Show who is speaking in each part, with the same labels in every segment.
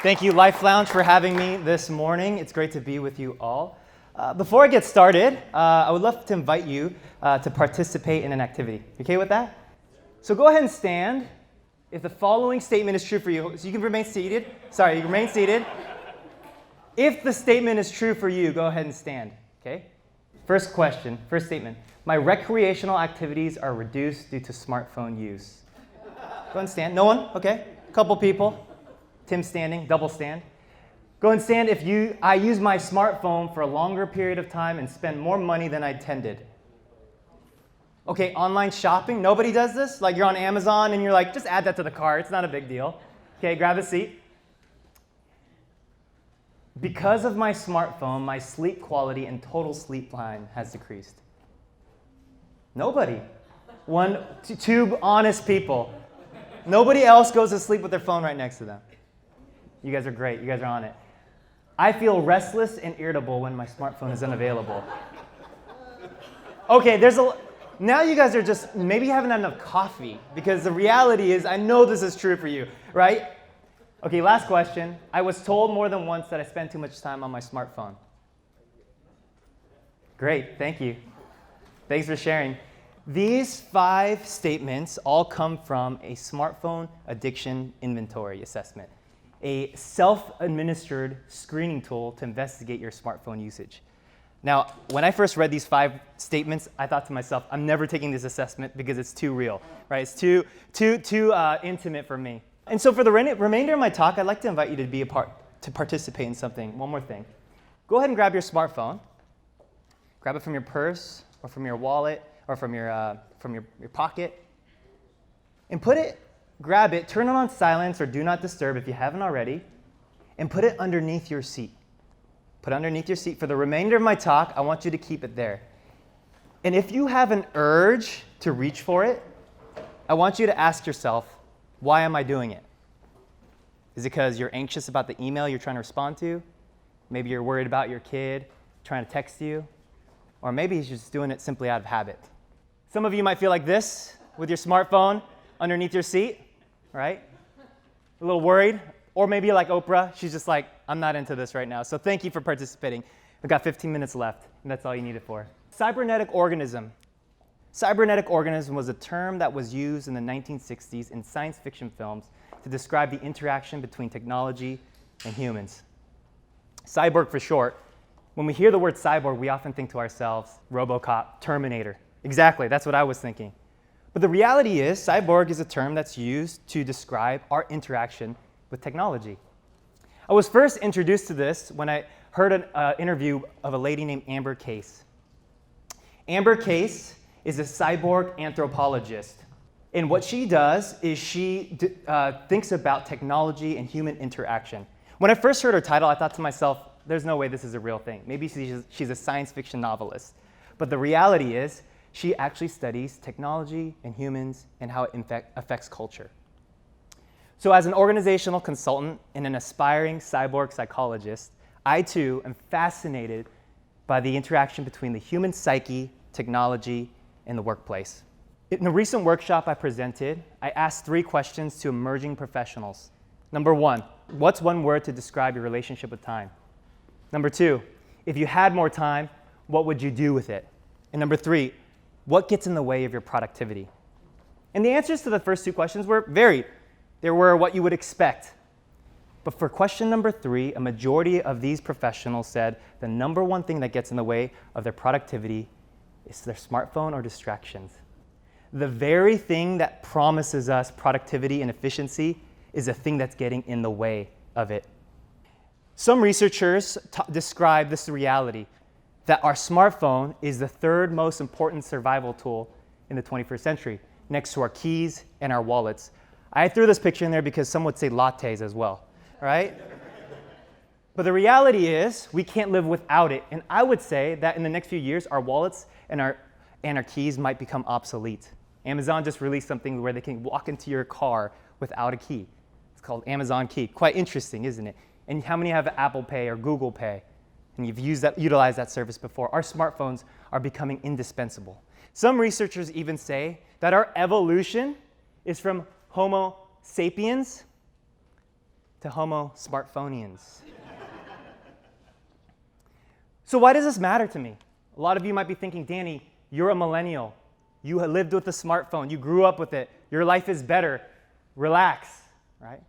Speaker 1: Thank you, Life Lounge, for having me this morning. It's great to be with you all. Before I get started, I would love to invite you to participate in an activity. You okay with that? So go ahead and stand if the following statement is true for you. So you can remain seated. Sorry, you remain seated. If the statement is true for you, go ahead and stand. Okay? First statement. My recreational activities are reduced due to smartphone use. Go ahead and stand. No one? Okay. A couple people. Tim standing, double stand. Go and stand if I use my smartphone for a longer period of time and spend more money than I intended. Okay, online shopping, nobody does this? Like you're on Amazon and you're like, just add that to the cart, it's not a big deal. Okay, grab a seat. Because of my smartphone, my sleep quality and total sleep time has decreased. Nobody. Two honest people. Nobody else goes to sleep with their phone right next to them. You guys are great. You guys are on it. I feel restless and irritable when my smartphone is unavailable. Okay, now you guys are just, maybe you haven't had enough coffee, because the reality is, I know this is true for you, right? Okay, last question. I was told more than once that I spend too much time on my smartphone. Great, thank you. Thanks for sharing. These 5 statements all come from a smartphone addiction inventory assessment, a self-administered screening tool to investigate your smartphone usage. Now, when I first read these 5 statements, I thought to myself, I'm never taking this assessment because it's too real, right? It's too intimate for me. And so for the remainder of my talk, I'd like to invite you to participate in something. One more thing. Go ahead and grab your smartphone. Grab it from your purse or from your wallet or from your pocket. And grab it, turn it on silence or do not disturb if you haven't already, and put it underneath your seat. Put it underneath your seat. For the remainder of my talk, I want you to keep it there. And if you have an urge to reach for it, I want you to ask yourself, why am I doing it? Is it because you're anxious about the email you're trying to respond to? Maybe you're worried about your kid trying to text you? Or maybe he's just doing it simply out of habit. Some of you might feel like this with your smartphone underneath your seat, right? A little worried. Or maybe like Oprah, she's just like, I'm not into this right now. So thank you for participating. We've got 15 minutes left, and that's all you need it for. Cybernetic organism. Cybernetic organism was a term that was used in the 1960s in science fiction films to describe the interaction between technology and humans. Cyborg for short. When we hear the word cyborg, we often think to ourselves, RoboCop, Terminator. Exactly, that's what I was thinking. But the reality is, cyborg is a term that's used to describe our interaction with technology. I was first introduced to this when I heard an interview of a lady named Amber Case. Amber Case is a cyborg anthropologist. And what she does is she thinks about technology and human interaction. When I first heard her title, I thought to myself, there's no way this is a real thing. Maybe she's a science fiction novelist. But the reality is, she actually studies technology and humans and how it affects culture. So as an organizational consultant and an aspiring cyborg psychologist, I too am fascinated by the interaction between the human psyche, technology, and the workplace. In a recent workshop I presented, I asked 3 questions to emerging professionals. Number 1, what's one word to describe your relationship with time? Number 2, if you had more time, what would you do with it? And number 3, what gets in the way of your productivity? And the answers to the first 2 questions were varied. They were what you would expect. But for question number 3, a majority of these professionals said the number 1 thing that gets in the way of their productivity is their smartphone or distractions. The very thing that promises us productivity and efficiency is the thing that's getting in the way of it. Some researchers describe this reality, that our smartphone is the 3rd most important survival tool in the 21st century, next to our keys and our wallets. I threw this picture in there because some would say lattes as well, right? But the reality is we can't live without it. And I would say that in the next few years, our wallets and our keys might become obsolete. Amazon just released something where they can walk into your car without a key. It's called Amazon Key. Quite interesting, isn't it? And how many have Apple Pay or Google Pay? And you've utilized that service before. Our smartphones are becoming indispensable. Some researchers even say that our evolution is from Homo sapiens to Homo smartphonians. So why does this matter to me? A lot of you might be thinking, Danny, you're a millennial. You have lived with a smartphone. You grew up with it. Your life is better. Relax, right?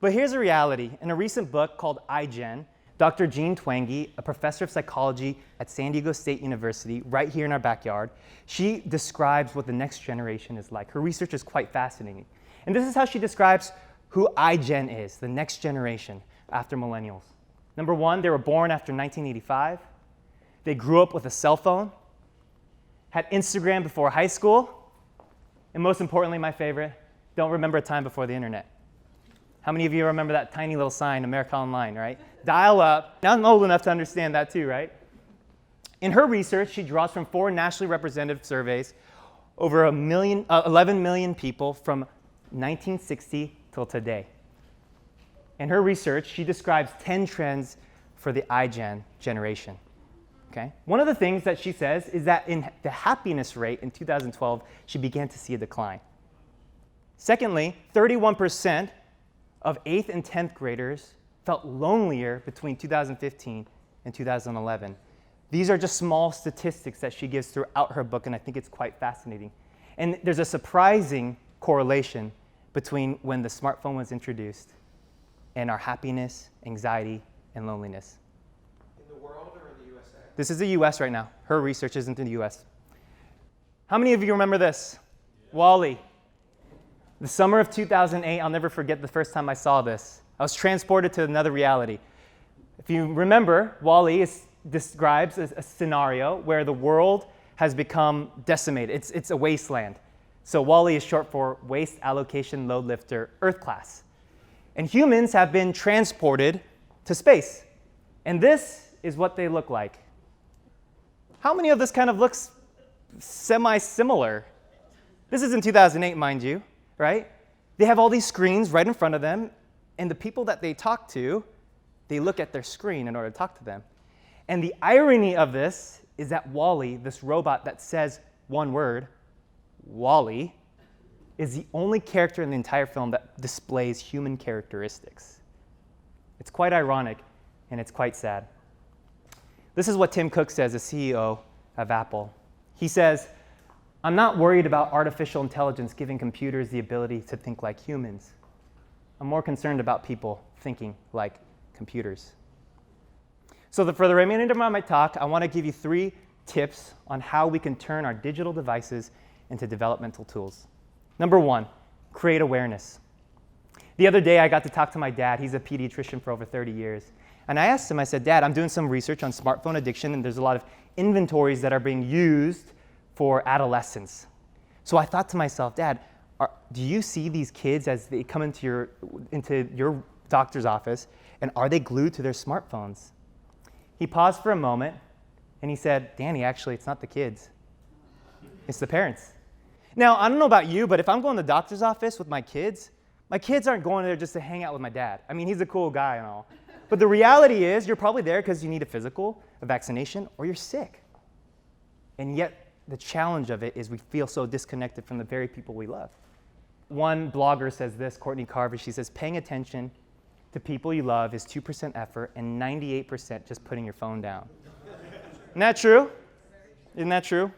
Speaker 1: But here's a reality. In a recent book called iGen, Dr. Jean Twenge, a professor of psychology at San Diego State University, right here in our backyard, she describes what the next generation is like. Her research is quite fascinating. And this is how she describes who iGen is, the next generation after millennials. Number one, they were born after 1985. They grew up with a cell phone, had Instagram before high school, and most importantly, my favorite, don't remember a time before the internet. How many of you remember that tiny little sign, America Online, right? Dial up. Now I'm old enough to understand that too, right? In her research, she draws from 4 nationally representative surveys over 11 million people from 1960 till today. In her research, she describes 10 trends for the iGen generation. Okay? One of the things that she says is that in the happiness rate in 2012, she began to see a decline. Secondly, 31% of 8th and 10th graders felt lonelier between 2015 and 2011. These are just small statistics that she gives throughout her book, and I think it's quite fascinating. And there's a surprising correlation between when the smartphone was introduced and our happiness, anxiety, and loneliness.
Speaker 2: In the world or in the USA?
Speaker 1: This is the US right now. Her research isn't in the US. How many of you remember this? Yeah. WALL-E. The summer of 2008, I'll never forget the first time I saw this. I was transported to another reality. If you remember, WALL-E describes a scenario where the world has become decimated. It's a wasteland. So WALL-E is short for Waste Allocation Load Lifter Earth Class. And humans have been transported to space. And this is what they look like. How many of this kind of looks semi-similar? This is in 2008, mind you, right? They have all these screens right in front of them, and the people that they talk to, they look at their screen in order to talk to them. And the irony of this is that WALL-E, this robot that says one word, WALL-E, is the only character in the entire film that displays human characteristics. It's quite ironic, and it's quite sad. This is what Tim Cook says, the CEO of Apple. He says, "I'm not worried about artificial intelligence giving computers the ability to think like humans. I'm more concerned about people thinking like computers." So for the remainder of my talk, I want to give you 3 tips on how we can turn our digital devices into developmental tools. Number 1, create awareness. The other day, I got to talk to my dad. He's a pediatrician for over 30 years. And I asked him, I said, "Dad, I'm doing some research on smartphone addiction, and there's a lot of inventories that are being used for adolescents." So I thought to myself, "Dad, do you see these kids as they come into your doctor's office, and are they glued to their smartphones?" He paused for a moment, and he said, "Danny, actually, it's not the kids. It's the parents." Now, I don't know about you, but if I'm going to the doctor's office with my kids aren't going there just to hang out with my dad. I mean, he's a cool guy and all. But the reality is you're probably there because you need a physical, a vaccination, or you're sick. And yet, the challenge of it is we feel so disconnected from the very people we love. One blogger says this, Courtney Carver, she says, "Paying attention to people you love is 2% effort and 98% just putting your phone down." Isn't that true? Isn't that true?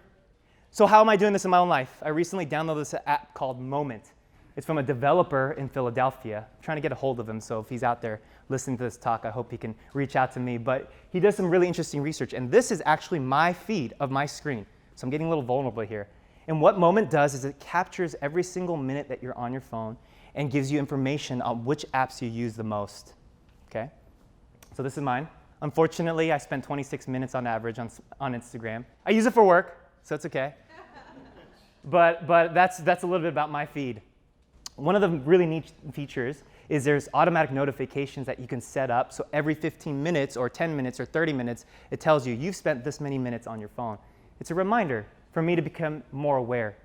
Speaker 1: So how am I doing this in my own life? I recently downloaded this app called Moment. It's from a developer in Philadelphia. I'm trying to get a hold of him, so if he's out there listening to this talk, I hope he can reach out to me. But he does some really interesting research, and this is actually my feed of my screen. So I'm getting a little vulnerable here. And what Moment does is it captures every single minute that you're on your phone and gives you information on which apps you use the most. Okay? So this is mine. Unfortunately, I spent 26 minutes on average on Instagram. I use it for work, so it's okay. But that's a little bit about my feed. One of the really neat features is there's automatic notifications that you can set up. So every 15 minutes or 10 minutes or 30 minutes, it tells you you've spent this many minutes on your phone. It's a reminder for me to become more aware.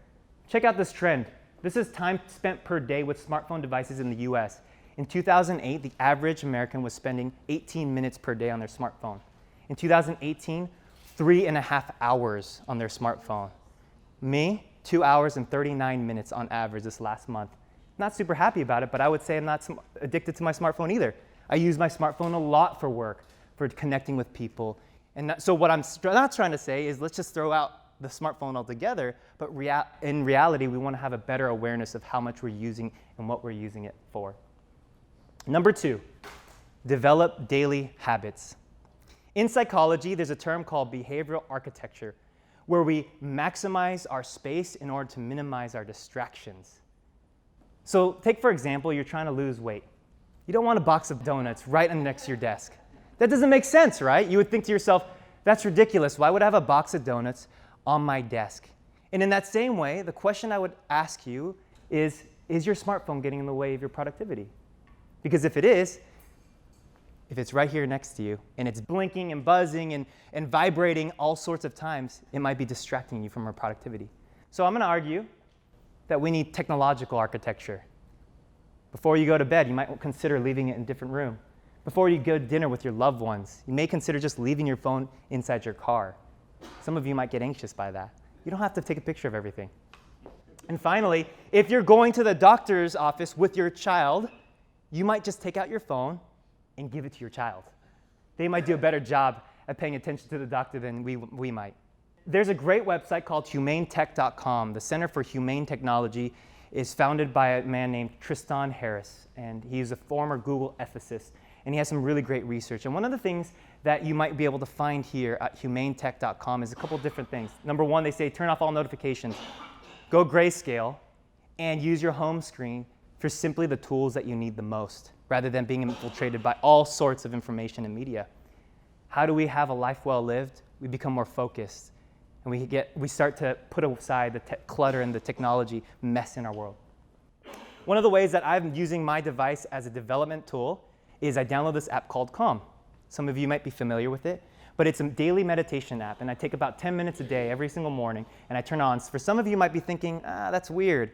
Speaker 1: Check out this trend. This is time spent per day with smartphone devices in the US. In 2008, the average American was spending 18 minutes per day on their smartphone. In 2018, 3.5 hours on their smartphone. Me, 2 hours and 39 minutes on average this last month. Not super happy about it, but I would say I'm not addicted to my smartphone either. I use my smartphone a lot for work, for connecting with people. And so what I'm not trying to say is let's just throw out the smartphone altogether, but in reality, we want to have a better awareness of how much we're using and what we're using it for. Number 2, develop daily habits. In psychology, there's a term called behavioral architecture, where we maximize our space in order to minimize our distractions. So take, for example, you're trying to lose weight. You don't want a box of donuts right next to your desk. That doesn't make sense, right? You would think to yourself, that's ridiculous. Why would I have a box of donuts on my desk? And in that same way, the question I would ask you is your smartphone getting in the way of your productivity? Because if it is, if it's right here next to you, and it's blinking and buzzing and vibrating all sorts of times, it might be distracting you from your productivity. So I'm going to argue that we need technological architecture. Before you go to bed, you might consider leaving it in a different room. Before you go to dinner with your loved ones, you may consider just leaving your phone inside your car. Some of you might get anxious by that. You don't have to take a picture of everything. And finally, if you're going to the doctor's office with your child, you might just take out your phone and give it to your child. They might do a better job at paying attention to the doctor than we might. There's a great website called humanetech.com. The Center for Humane Technology is founded by a man named Tristan Harris, and he's a former Google ethicist, and he has some really great research. And one of the things that you might be able to find here at humanetech.com is a couple different things. Number 1, they say turn off all notifications, go grayscale, and use your home screen for simply the tools that you need the most, rather than being infiltrated by all sorts of information and media. How do we have a life well lived? We become more focused, and we start to put aside the clutter and the technology mess in our world. One of the ways that I'm using my device as a development tool is I download this app called Calm. Some of you might be familiar with it, but it's a daily meditation app, and I take about 10 minutes a day every single morning, and I turn on. For some of you might be thinking, that's weird,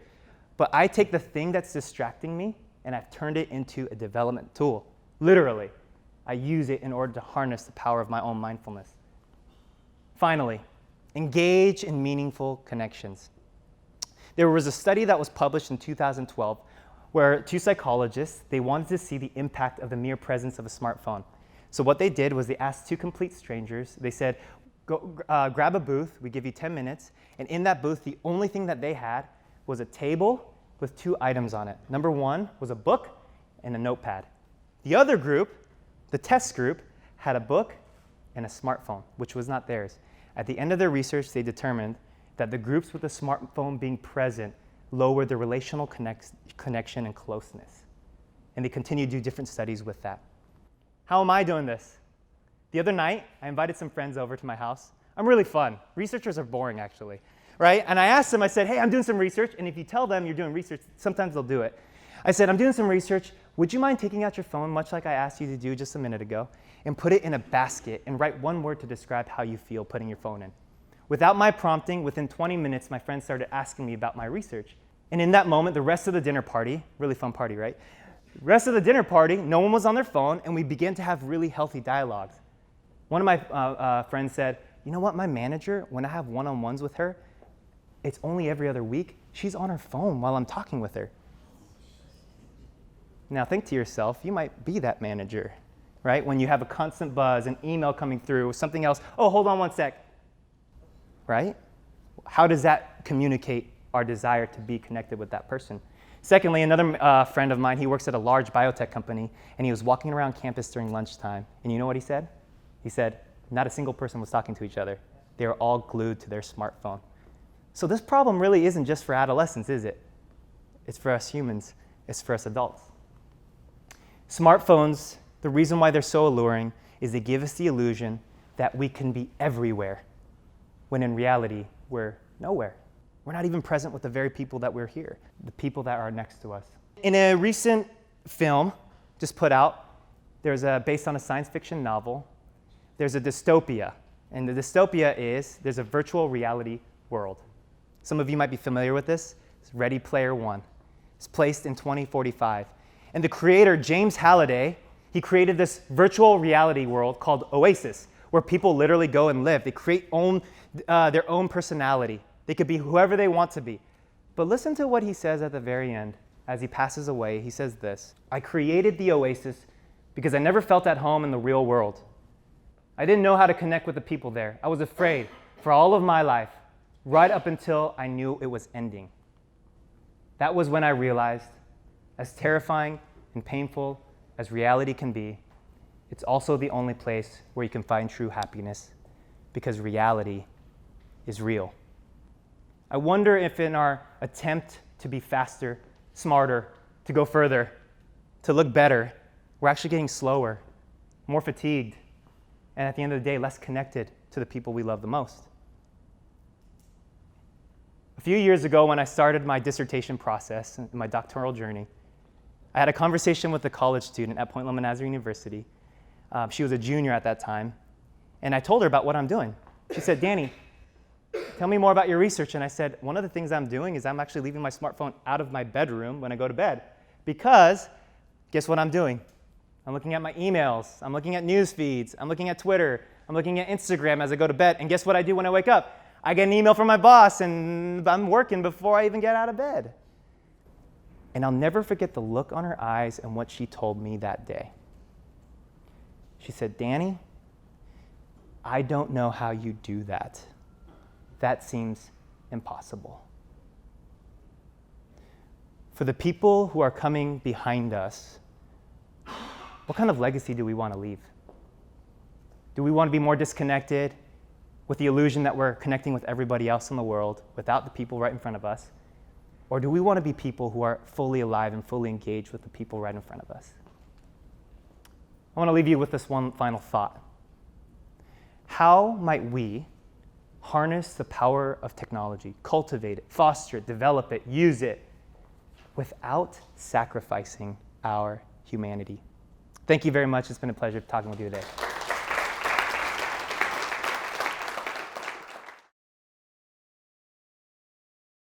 Speaker 1: but I take the thing that's distracting me and I've turned it into a development tool. Literally, I use it in order to harness the power of my own mindfulness. Finally, engage in meaningful connections. There was a study that was published in 2012 where 2 psychologists, they wanted to see the impact of the mere presence of a smartphone. So what they did was they asked 2 complete strangers, they said, go grab a booth, we give you 10 minutes, and in that booth, the only thing that they had was a table with 2 items on it. Number 1 was a book and a notepad. The other group, the test group, had a book and a smartphone, which was not theirs. At the end of their research, they determined that the groups with the smartphone being present lowered the relational connection and closeness. And they continue to do different studies with that. How am I doing this? The other night, I invited some friends over to my house. I'm really fun. Researchers are boring, actually, right? And I asked them, I said, hey, I'm doing some research. And if you tell them you're doing research, sometimes they'll do it. I said, I'm doing some research. Would you mind taking out your phone, much like I asked you to do just a minute ago, and put it in a basket and write one word to describe how you feel putting your phone in? Without my prompting, within 20 minutes, my friends started asking me about my research. And in that moment, the rest of the dinner party, really fun party, right? The rest of the dinner party, no one was on their phone, and we began to have really healthy dialogues. One of my friends said, you know what, my manager, when I have one-on-ones with her, it's only every other week, she's on her phone while I'm talking with her. Now think to yourself, you might be that manager, right? When you have a constant buzz, an email coming through, something else, oh, hold on one sec, right? How does that communicate our desire to be connected with that person? Secondly, another friend of mine, he works at a large biotech company, and he was walking around campus during lunchtime, and you know what he said? He said, not a single person was talking to each other. They were all glued to their smartphone. So this problem really isn't just for adolescents, is it? It's for us humans. It's for us adults. Smartphones, the reason why they're so alluring is they give us the illusion that we can be everywhere, when in reality, we're nowhere. We're not even present with the very people that we're here, the people that are next to us. In a recent film just put out, based on a science fiction novel, there's a dystopia. And the dystopia is, there's a virtual reality world. Some of you might be familiar with this. It's Ready Player One. It's placed in 2045. And the creator, James Halliday, he created this virtual reality world called Oasis, where people literally go and live. They create their own personality. They could be whoever they want to be. But listen to what he says at the very end, as he passes away, he says this: "I created the oasis because I never felt at home in the real world. I didn't know how to connect with the people there. I was afraid for all of my life, right up until I knew it was ending. That was when I realized, as terrifying and painful as reality can be, it's also the only place where you can find true happiness, because reality is real." I wonder if in our attempt to be faster, smarter, to go further, to look better, we're actually getting slower, more fatigued, and at the end of the day, less connected to the people we love the most. A few years ago, when I started my dissertation process and my doctoral journey, I had a conversation with a college student at Point Loma Nazarene University. She was a junior at that time, and I told her about what I'm doing. She said, "Danny, tell me more about your research." And I said, "One of the things I'm doing is I'm actually leaving my smartphone out of my bedroom when I go to bed, because guess what I'm doing? I'm looking at my emails, I'm looking at news feeds, I'm looking at Twitter, I'm looking at Instagram as I go to bed, and guess what I do when I wake up? I get an email from my boss, and I'm working before I even get out of bed." And I'll never forget the look on her eyes and what she told me that day. She said, "Danny, I don't know how you do that. That seems impossible." For the people who are coming behind us, what kind of legacy do we want to leave? Do we want to be more disconnected with the illusion that we're connecting with everybody else in the world without the people right in front of us? Or do we want to be people who are fully alive and fully engaged with the people right in front of us? I want to leave you with this one final thought. How might we harness the power of technology, cultivate it, foster it, develop it, use it, without sacrificing our humanity? Thank you very much. It's been a pleasure talking with you today.